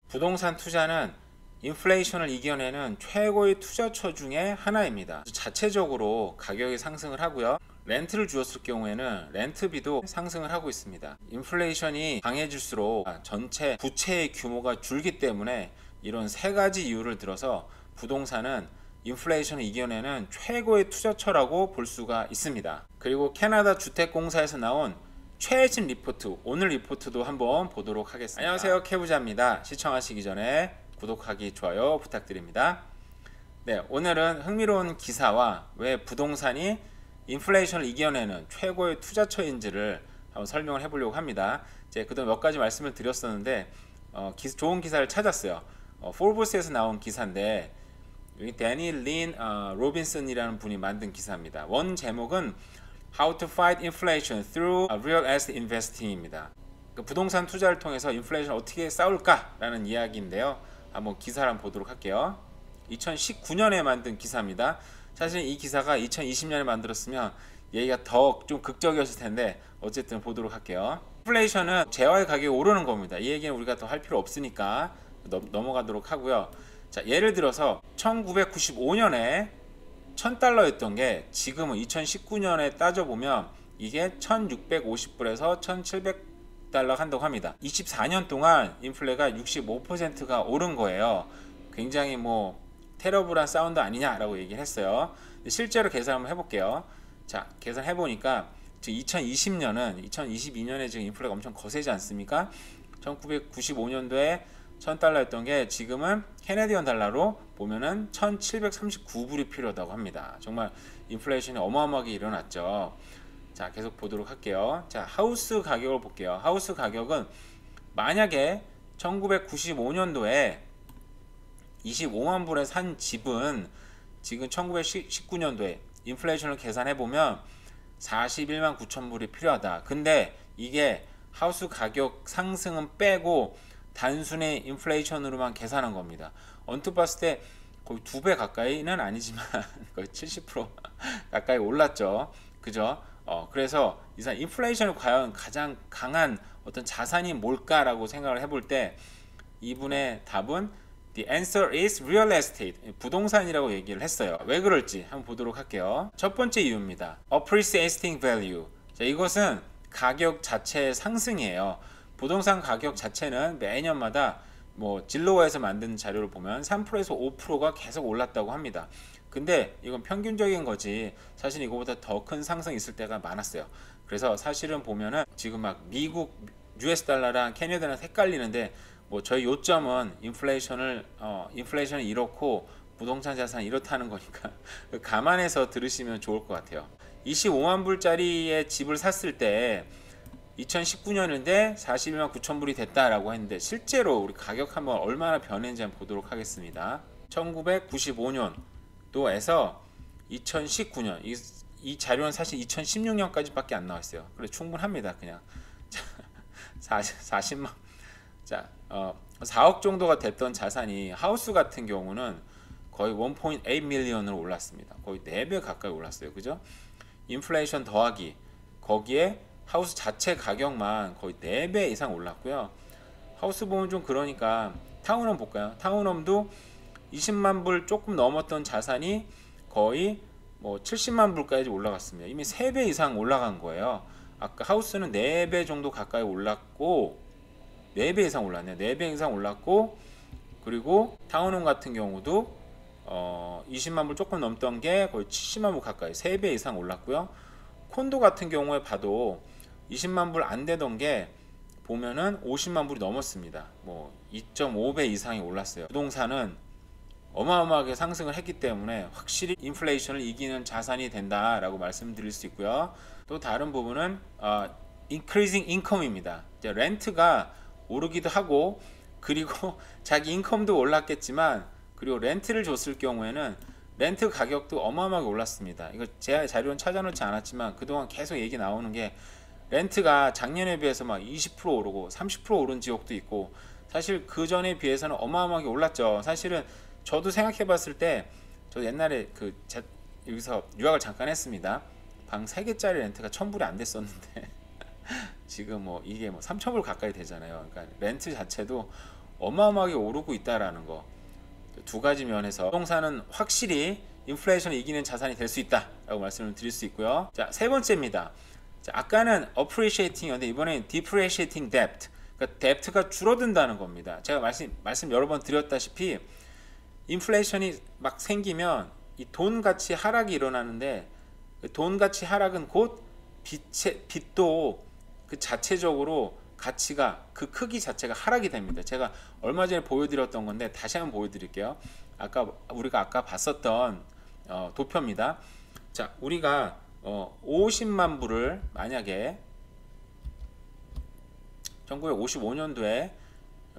부동산 투자는 인플레이션을 이겨내는 최고의 투자처 중에 하나입니다. 자체적으로 가격이 상승을 하고요. 렌트를 주었을 경우에는 렌트비도 상승을 하고 있습니다. 인플레이션이 강해질수록 전체 부채의 규모가 줄기 때문에 이런 세 가지 이유를 들어서 부동산은 인플레이션을 이겨내는 최고의 투자처라고 볼 수가 있습니다. 그리고 캐나다 주택공사에서 나온 최신 리포트, 오늘 리포트도 한번 보도록 하겠습니다. 안녕하세요, 캐부자입니다. 시청하시기 전에 구독하기, 좋아요 부탁드립니다. 네, 오늘은 흥미로운 기사와 왜 부동산이 인플레이션을 이겨내는 최고의 투자처인지를 한번 설명을 해보려고 합니다. 그동안 몇 가지 말씀을 드렸었는데 좋은 기사를 찾았어요. 포브스에서 나온 기사인데 여기 데니 린 로빈슨이라는 분이 만든 기사입니다. 원 제목은 How to Fight Inflation Through Real Estate Investing입니다. 부동산 투자를 통해서 인플레이션 어떻게 싸울까라는 이야기인데요. 한번 기사를 한번 보도록 할게요. 2019년에 만든 기사입니다. 사실 이 기사가 2020년에 만들었으면 얘기가 더 좀 극적이었을 텐데 어쨌든 보도록 할게요. 인플레이션은 재화의 가격이 오르는 겁니다. 이 얘기는 우리가 더 할 필요 없으니까 넘어가도록 하고요. 자, 예를 들어서 1995년에 1000달러였던 게 지금은 2019년에 따져보면 이게 1650불에서 1700달러 한다고 합니다. 24년 동안 인플레가 65%가 오른 거예요. 굉장히 테러블한 사운드 아니냐라고 얘기를 했어요. 실제로 계산 한번 해볼게요. 자, 계산해보니까 2020년은 2022년에 지금 인플레가 엄청 거세지 않습니까? 1995년도에 1000달러였던 게 지금은 캐네디언 달러로 보면은 1739불이 필요하다고 합니다. 정말 인플레이션이 어마어마하게 일어났죠. 자, 계속 보도록 할게요. 자, 하우스 가격을 볼게요. 하우스 가격은 만약에 1995년도에 25만 불에 산 집은 지금 1919년도에 인플레이션을 계산해 보면 41만 9천 불이 필요하다. 근데 이게 하우스 가격 상승은 빼고 단순히 인플레이션으로만 계산한 겁니다. 언뜻 봤을 때 거의 2배 가까이는 아니지만 거의 70% 가까이 올랐죠. 그죠? 그래서 이상 인플레이션이 과연 가장 강한 어떤 자산이 뭘까라고 생각을 해볼 때 이분의 답은 The answer is real estate. 부동산이라고 얘기를 했어요. 왜 그럴지 한번 보도록 할게요. 첫 번째 이유입니다. Appreciating value. 자, 이것은 가격 자체의 상승이에요. 부동산 가격 자체는 매년마다 진로와에서 만든 자료를 보면 3%에서 5%가 계속 올랐다고 합니다. 근데 이건 평균적인 거지 사실 이거보다 더 큰 상승이 있을 때가 많았어요. 그래서 사실은 보면은 지금 막 미국 US 달러랑 캐나다랑 헷갈리는데 저희 요점은 인플레이션이 이렇고 부동산 자산이 이렇다는 거니까 감안해서 들으시면 좋을 것 같아요. 25만 불짜리의 집을 샀을 때 2019년인데 41만 9천 불이 됐다라고 했는데 실제로 우리 가격 한번 얼마나 변했는지 한번 보도록 하겠습니다. 1995년도에서 2019년 이 자료는 사실 2016년까지밖에 안 나왔어요. 그래 충분합니다. 그냥 40만 4억 정도가 됐던 자산이 하우스 같은 경우는 거의 1.8 밀리언으로 올랐습니다. 거의 4배 가까이 올랐어요. 그죠? 인플레이션 더하기 거기에 하우스 자체 가격만 거의 4배 이상 올랐고요. 하우스 보면 좀 그러니까 타운홈 볼까요? 타운홈도 20만 불 조금 넘었던 자산이 거의 70만 불까지 올라갔습니다. 이미 3배 이상 올라간 거예요. 아까 하우스는 4배 정도 가까이 올랐고 4배 이상 올랐네요. 4배 이상 올랐고 그리고 타운홈 같은 경우도 20만 불 조금 넘던 게 거의 70만 불 가까이 3배 이상 올랐고요. 콘도 같은 경우에 봐도 20만 불 안 되던 게 보면은 50만 불이 넘었습니다. 2.5배 이상이 올랐어요. 부동산은 어마어마하게 상승을 했기 때문에 확실히 인플레이션을 이기는 자산이 된다라고 말씀드릴 수 있고요. 또 다른 부분은 increasing income입니다. 렌트가 오르기도 하고 그리고 자기 인컴도 올랐겠지만 그리고 렌트를 줬을 경우에는 렌트 가격도 어마어마하게 올랐습니다. 이거 제 자료는 찾아놓지 않았지만 그동안 계속 얘기 나오는 게 렌트가 작년에 비해서 막 20% 오르고 30% 오른 지역도 있고 사실 그 전에 비해서는 어마어마하게 올랐죠. 사실은 저도 생각해 봤을 때 저 옛날에 여기서 유학을 잠깐 했습니다. 방 3개짜리 렌트가 1000불이 안 됐었는데 지금 이게 3000불 가까이 되잖아요. 그러니까 렌트 자체도 어마어마하게 오르고 있다라는 거. 두 가지 면에서 부동산은 확실히 인플레이션을 이기는 자산이 될 수 있다라고 말씀을 드릴 수 있고요. 자, 세 번째입니다. 자, 아까는 appreciating이었는데 이번엔 depreciating debt. 그러니까 debt가 줄어든다는 겁니다. 제가 말씀 여러 번 드렸다시피 인플레이션이 막 생기면 이 돈 가치 하락이 일어나는데 돈 가치 하락은 곧 빚도 그 자체적으로 가치가 그 크기 자체가 하락이 됩니다. 제가 얼마 전에 보여드렸던 건데 다시 한번 보여드릴게요. 우리가 아까 봤었던 도표입니다. 자, 우리가 50만 불을 만약에 1955년도에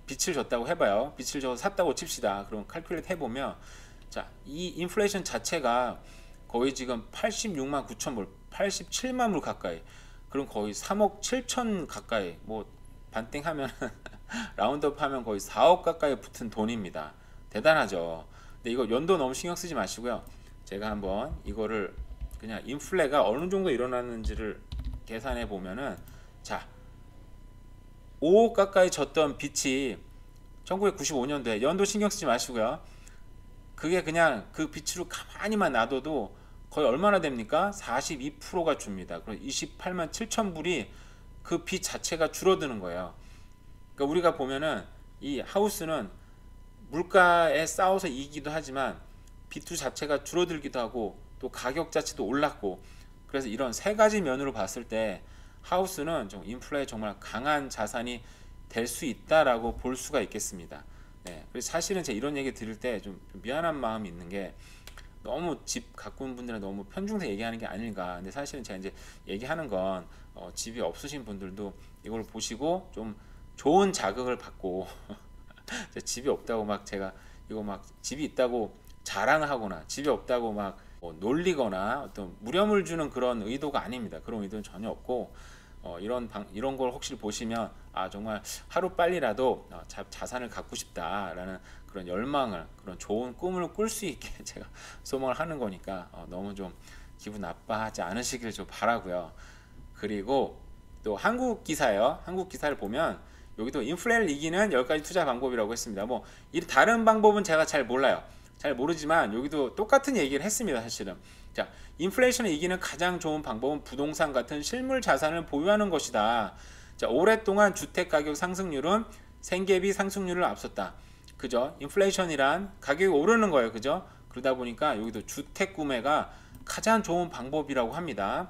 빚을 졌다고 해봐요. 빚을 져서 샀다고 칩시다. 그럼 칼큘레이트 해보면 자, 이 인플레이션 자체가 거의 지금 86만 9천 불, 87만 불 가까이, 그럼 거의 3억 7천 가까이, 뭐 반띵하면 라운드업 하면 거의 4억 가까이 붙은 돈입니다. 대단하죠. 근데 이거 연도 너무 신경 쓰지 마시고요. 제가 한번 이거를 그냥 인플레가 어느 정도 일어났는지를 계산해 보면은, 자, 5억 가까이 졌던 빚이 1995년도에, 연도 신경 쓰지 마시고요. 그게 그냥 그 빚으로 가만히만 놔둬도 거의 얼마나 됩니까? 42%가 줍니다. 그럼 28만 7천 불이 그 빚 자체가 줄어드는 거예요. 그러니까 우리가 보면은 이 하우스는 물가에 싸워서 이기기도 하지만 빚투 자체가 줄어들기도 하고 또 가격 자체도 올랐고, 그래서 이런 세 가지 면으로 봤을 때 하우스는 좀 인플레에 정말 강한 자산이 될 수 있다라고 볼 수가 있겠습니다. 네, 그래서 사실은 제가 이런 얘기 드릴 때 좀 미안한 마음이 있는 게, 너무 집 갖고 온 분들은 너무 편중해서 얘기하는 게 아닐까. 근데 사실은 제가 이제 얘기하는 건 집이 없으신 분들도 이걸 보시고 좀 좋은 자극을 받고 집이 없다고 막 제가 이거 막 집이 있다고 자랑을 하거나 집이 없다고 막 놀리거나 어떤 무념을 주는 그런 의도가 아닙니다. 그런 의도는 전혀 없고, 이런 걸 혹시 보시면 정말 하루 빨리라도 자산을 갖고 싶다라는 그런 열망을, 그런 좋은 꿈을 꿀 수 있게 제가 소망을 하는 거니까 너무 좀 기분 나빠하지 않으시길 좀 바라고요. 그리고 또 한국 기사예요. 한국 기사를 보면 여기도 인플레를 이기는 10가지 투자 방법이라고 했습니다. 뭐 다른 방법은 제가 잘 몰라요. 잘 모르지만 여기도 똑같은 얘기를 했습니다. 사실은 자, 인플레이션을 이기는 가장 좋은 방법은 부동산 같은 실물 자산을 보유하는 것이다. 자, 오랫동안 주택 가격 상승률은 생계비 상승률을 앞섰다. 그죠? 인플레이션이란 가격이 오르는 거예요. 그죠? 그러다 보니까 여기도 주택 구매가 가장 좋은 방법이라고 합니다.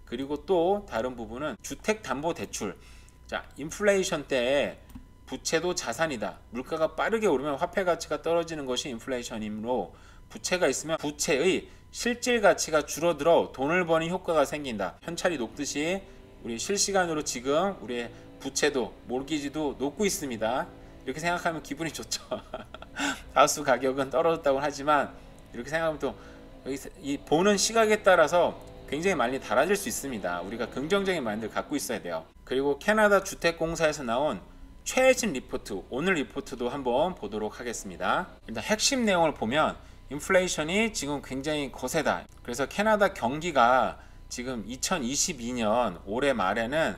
그리고 또 다른 부분은 주택담보대출. 자, 인플레이션 때 부채도 자산이다. 물가가 빠르게 오르면 화폐 가치가 떨어지는 것이 인플레이션이므로 부채가 있으면 부채의 실질 가치가 줄어들어 돈을 버는 효과가 생긴다. 현찰이 녹듯이 우리 실시간으로 지금 우리의 부채도 모기지도 녹고 있습니다. 이렇게 생각하면 기분이 좋죠. 하우스 가격은 떨어졌다고 하지만 이렇게 생각하면 또 이 보는 시각에 따라서 굉장히 많이 달라질 수 있습니다. 우리가 긍정적인 마인드를 갖고 있어야 돼요. 그리고 캐나다 주택공사에서 나온 최신 리포트, 오늘 리포트도 한번 보도록 하겠습니다. 일단 핵심 내용을 보면 인플레이션이 지금 굉장히 거세다. 그래서 캐나다 경기가 지금 2022년 올해 말에는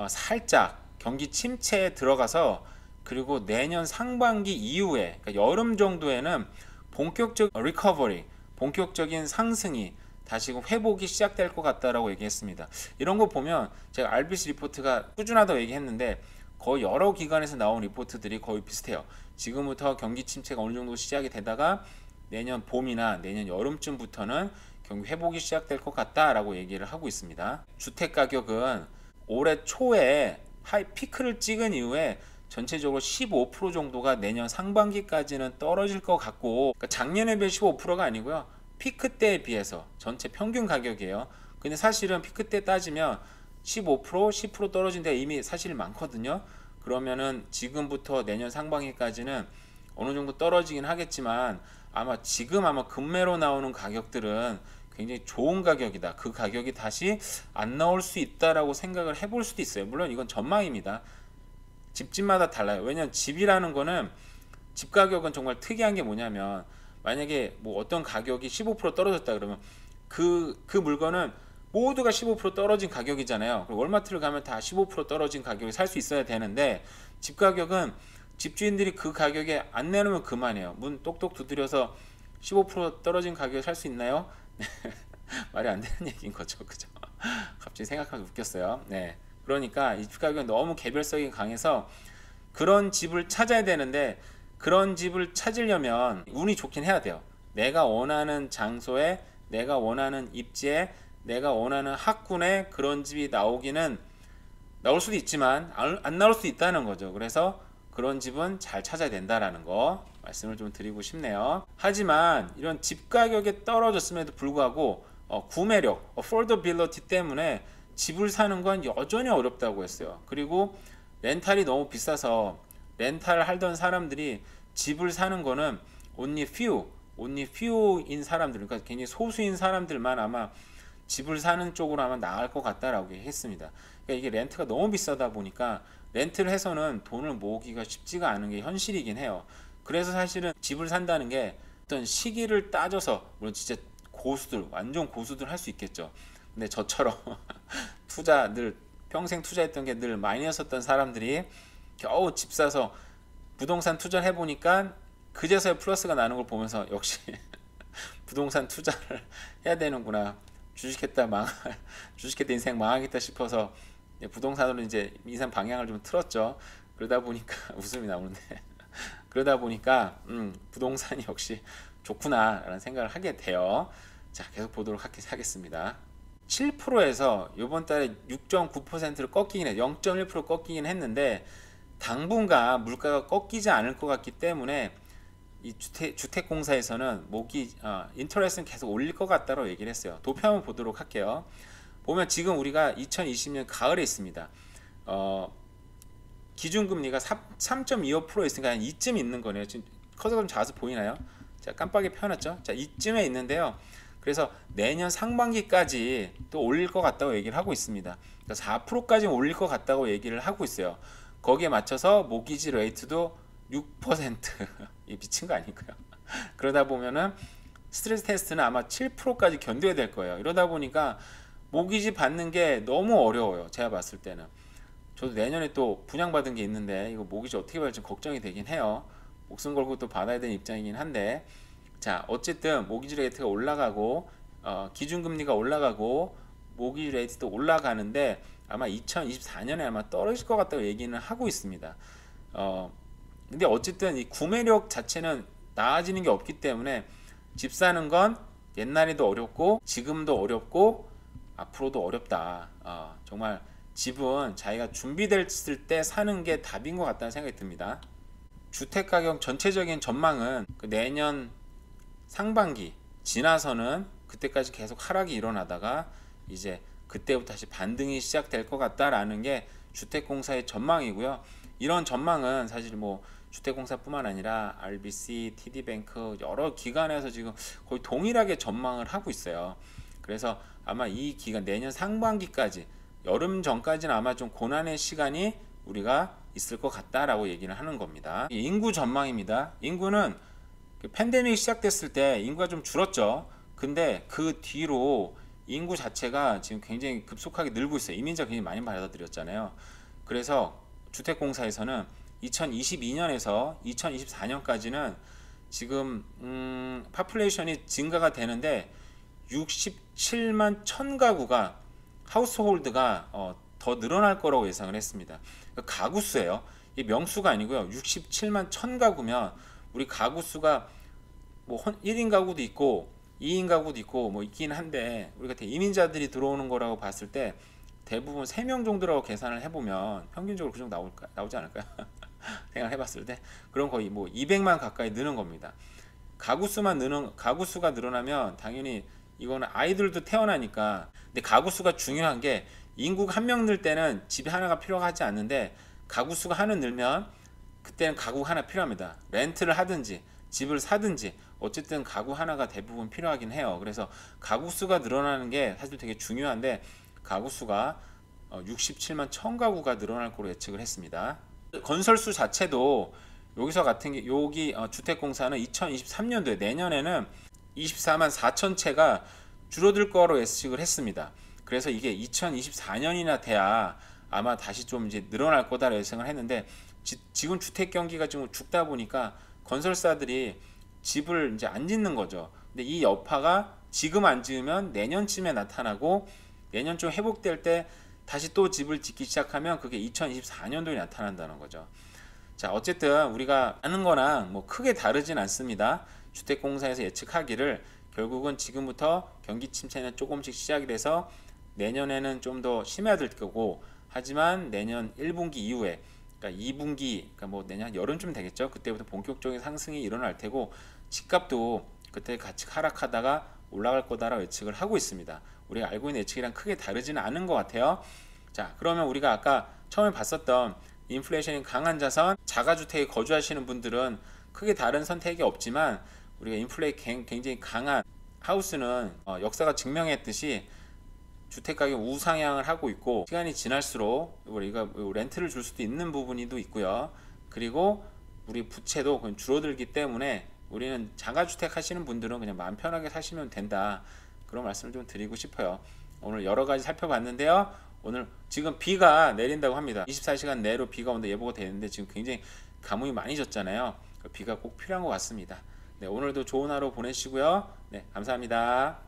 살짝 경기 침체에 들어가서, 그리고 내년 상반기 이후에, 그러니까 여름 정도에는 본격적 리커버리, 본격적인 상승이 다시금 회복이 시작될 것 같다라고 얘기했습니다. 이런 거 보면 제가 RBC 리포트가 꾸준하다고 얘기했는데 거의 여러 기관에서 나온 리포트들이 거의 비슷해요. 지금부터 경기 침체가 어느 정도 시작이 되다가 내년 봄이나 내년 여름쯤부터는 경기 회복이 시작될 것 같다라고 얘기를 하고 있습니다. 주택 가격은 올해 초에 피크를 찍은 이후에 전체적으로 15% 정도가 내년 상반기까지는 떨어질 것 같고, 그러니까 작년에 비해 15%가 아니고요, 피크 때에 비해서 전체 평균 가격이에요. 근데 사실은 피크 때 따지면 15%, 10% 떨어진 데가 이미 사실 많거든요. 그러면은 지금부터 내년 상반기까지는 어느 정도 떨어지긴 하겠지만 지금 금매로 나오는 가격들은 굉장히 좋은 가격이다. 그 가격이 다시 안 나올 수 있다라고 생각을 해볼 수도 있어요. 물론 이건 전망입니다. 집집마다 달라요. 왜냐면 집이라는 거는, 집 가격은 정말 특이한 게 뭐냐면, 만약에 뭐 어떤 가격이 15% 떨어졌다 그러면 그 물건은 모두가 15% 떨어진 가격이잖아요. 그리고 월마트를 가면 다 15% 떨어진 가격에 살 수 있어야 되는데, 집 가격은 집주인들이 그 가격에 안 내놓으면 그만이에요. 문 똑똑 두드려서 15% 떨어진 가격에 살 수 있나요? 말이 안 되는 얘기인 거죠, 그죠? 갑자기 생각하면서 웃겼어요. 네, 그러니까 이 집 가격은 너무 개별성이 강해서 그런 집을 찾아야 되는데, 그런 집을 찾으려면 운이 좋긴 해야 돼요. 내가 원하는 장소에, 내가 원하는 입지에, 내가 원하는 학군에 그런 집이 나올 수도 있지만 안 나올 수도 있다는 거죠. 그래서 그런 집은 잘 찾아야 된다라는 거 말씀을 좀 드리고 싶네요. 하지만 이런 집 가격이 떨어졌음에도 불구하고 구매력, affordability 때문에 집을 사는 건 여전히 어렵다고 했어요. 그리고 렌탈이 너무 비싸서 렌탈을 하던 사람들이 집을 사는 거는 only few인 사람들, 그러니까 굉장히 소수인 사람들만 아마 집을 사는 쪽으로 아마 나을 것 같다라고 했습니다. 그러니까 이게 렌트가 너무 비싸다 보니까 렌트를 해서는 돈을 모으기가 쉽지가 않은 게 현실이긴 해요. 그래서 사실은 집을 산다는 게 어떤 시기를 따져서, 물론 진짜 고수들, 완전 고수들 할 수 있겠죠. 근데 저처럼 평생 투자했던 게 늘 마이너스였던 사람들이 겨우 집 사서 부동산 투자를 해보니까 그제서야 플러스가 나는 걸 보면서 역시 부동산 투자를 해야 되는구나. 주식했다 인생 망하겠다 싶어서 부동산으로 이제 인생 방향을 좀 틀었죠. 그러다 보니까 웃음이 나오는데 그러다 보니까 부동산이 역시 좋구나 라는 생각을 하게 돼요. 자, 계속 보도록 하겠습니다. 7%에서 이번 달에 6.9%를 꺾이긴 해, 0.1% 꺾이긴 했는데 당분간 물가가 꺾이지 않을 것 같기 때문에 이 주택공사에서는 인터레스트는 계속 올릴 것 같다고 얘기를 했어요. 도표 한번 보도록 할게요. 보면 지금 우리가 2020년 가을에 있습니다. 기준금리가 3.25% 있으니까 한 이쯤 있는 거네요. 지금 커서가 좀 작아서 보이나요? 자, 깜빡이 펴놨죠? 자, 이쯤에 있는데요. 그래서 내년 상반기까지 또 올릴 것 같다고 얘기를 하고 있습니다. 그러니까 4%까지 올릴 것 같다고 얘기를 하고 있어요. 거기에 맞춰서 모기지 레이트도 6%. 이 미친 거 아닐까요? 그러다 보면은 스트레스 테스트는 아마 7%까지 견뎌야 될 거예요. 이러다 보니까 모기지 받는 게 너무 어려워요. 제가 봤을 때는. 저도 내년에 또 분양받은 게 있는데 이거 모기지 어떻게 받을지 걱정이 되긴 해요. 목숨 걸고 또 받아야 되는 입장이긴 한데, 자, 어쨌든 모기지 레이트가 올라가고 기준금리가 올라가고 모기지 레이트도 올라가는데 아마 2024년에 아마 떨어질 것 같다고 얘기는 하고 있습니다. 근데 어쨌든 이 구매력 자체는 나아지는 게 없기 때문에 집 사는 건 옛날에도 어렵고 지금도 어렵고 앞으로도 어렵다. 정말 집은 자기가 준비됐을 때 사는 게 답인 것 같다는 생각이 듭니다. 주택가격 전체적인 전망은 내년 상반기 지나서는 그때까지 계속 하락이 일어나다가 이제 그때부터 다시 반등이 시작될 것 같다라는 게 주택공사의 전망이고요. 이런 전망은 사실 뭐 주택공사뿐만 아니라 RBC, TD뱅크 여러 기관에서 지금 거의 동일하게 전망을 하고 있어요. 그래서 아마 이 기간 내년 상반기까지, 여름 전까지는 아마 좀 고난의 시간이 우리가 있을 것 같다라고 얘기를 하는 겁니다. 인구 전망입니다. 인구는 팬데믹이 시작됐을 때 인구가 좀 줄었죠. 근데 그 뒤로 인구 자체가 지금 굉장히 급속하게 늘고 있어요. 이민자 굉장히 많이 받아들였잖아요. 그래서 주택공사에서는 2022년에서 2024년까지는 지금 파퓰레이션이 증가가 되는데 67만 1000가구가 하우스홀드가 더 늘어날 거라고 예상을 했습니다. 그러니까 가구 수예요. 이 명수가 아니고요. 67만 1000가구면 우리 가구 수가 뭐 1인 가구도 있고 2인 가구도 있고 뭐 있긴 한데, 우리가 이민자들이 들어오는 거라고 봤을 때 대부분 3명 정도라고 계산을 해보면 평균적으로 그 정도 나오지 않을까요? 생각을 해봤을 때 그럼 거의 뭐 200만 가까이 느는 겁니다. 가구 수가 늘어나면 당연히 이거는 아이들도 태어나니까. 근데 가구 수가 중요한 게, 인구가 한 명 늘 때는 집이 하나가 필요하지 않는데 가구 수가 하나 늘면 그때는 가구가 하나 필요합니다. 렌트를 하든지 집을 사든지 어쨌든 가구 하나가 대부분 필요하긴 해요. 그래서 가구 수가 늘어나는 게 사실 되게 중요한데 가구 수가 67만 1000가구가 늘어날 거로 예측을 했습니다. 건설수 자체도 여기서 같은 게, 여기 주택공사는 2023년도에 내년에는 24만 4천 채가 줄어들 거로 예측을 했습니다. 그래서 이게 2024년이나 돼야 아마 다시 좀 이제 늘어날 거다 예상을 했는데 지금 주택 경기가 지금 죽다 보니까 건설사들이 집을 이제 안 짓는 거죠. 근데 이 여파가 지금 안 지으면 내년쯤에 나타나고 내년 좀 회복될 때 다시 또 집을 짓기 시작하면 그게 2024년도에 나타난다는 거죠. 자, 어쨌든 우리가 아는 거랑 뭐 크게 다르진 않습니다. 주택공사에서 예측하기를 결국은 지금부터 경기 침체는 조금씩 시작이 돼서 내년에는 좀 더 심해질 거고, 하지만 내년 1분기 이후에, 그러니까 2분기, 그러니까 뭐 내년 여름쯤 되겠죠. 그때부터 본격적인 상승이 일어날 테고, 집값도 그때 같이 하락하다가 올라갈 거다라고 예측을 하고 있습니다. 우리가 알고 있는 예측이랑 크게 다르지는 않은 것 같아요. 자, 그러면 우리가 아까 처음에 봤었던 인플레이션이 강한 자산, 자가주택에 거주하시는 분들은 크게 다른 선택이 없지만, 우리가 굉장히 강한 하우스는 역사가 증명했듯이 주택가격 우상향을 하고 있고, 시간이 지날수록 우리가 렌트를 줄 수도 있는 부분이도 있고요. 그리고 우리 부채도 줄어들기 때문에 우리는 자가주택 하시는 분들은 그냥 마음 편하게 사시면 된다, 그런 말씀을 좀 드리고 싶어요. 오늘 여러 가지 살펴봤는데요. 오늘 지금 비가 내린다고 합니다. 24시간 내로 비가 온다 예보가 되는데 지금 굉장히 가뭄이 많이 졌잖아요. 비가 꼭 필요한 것 같습니다. 네, 오늘도 좋은 하루 보내시고요. 네, 감사합니다.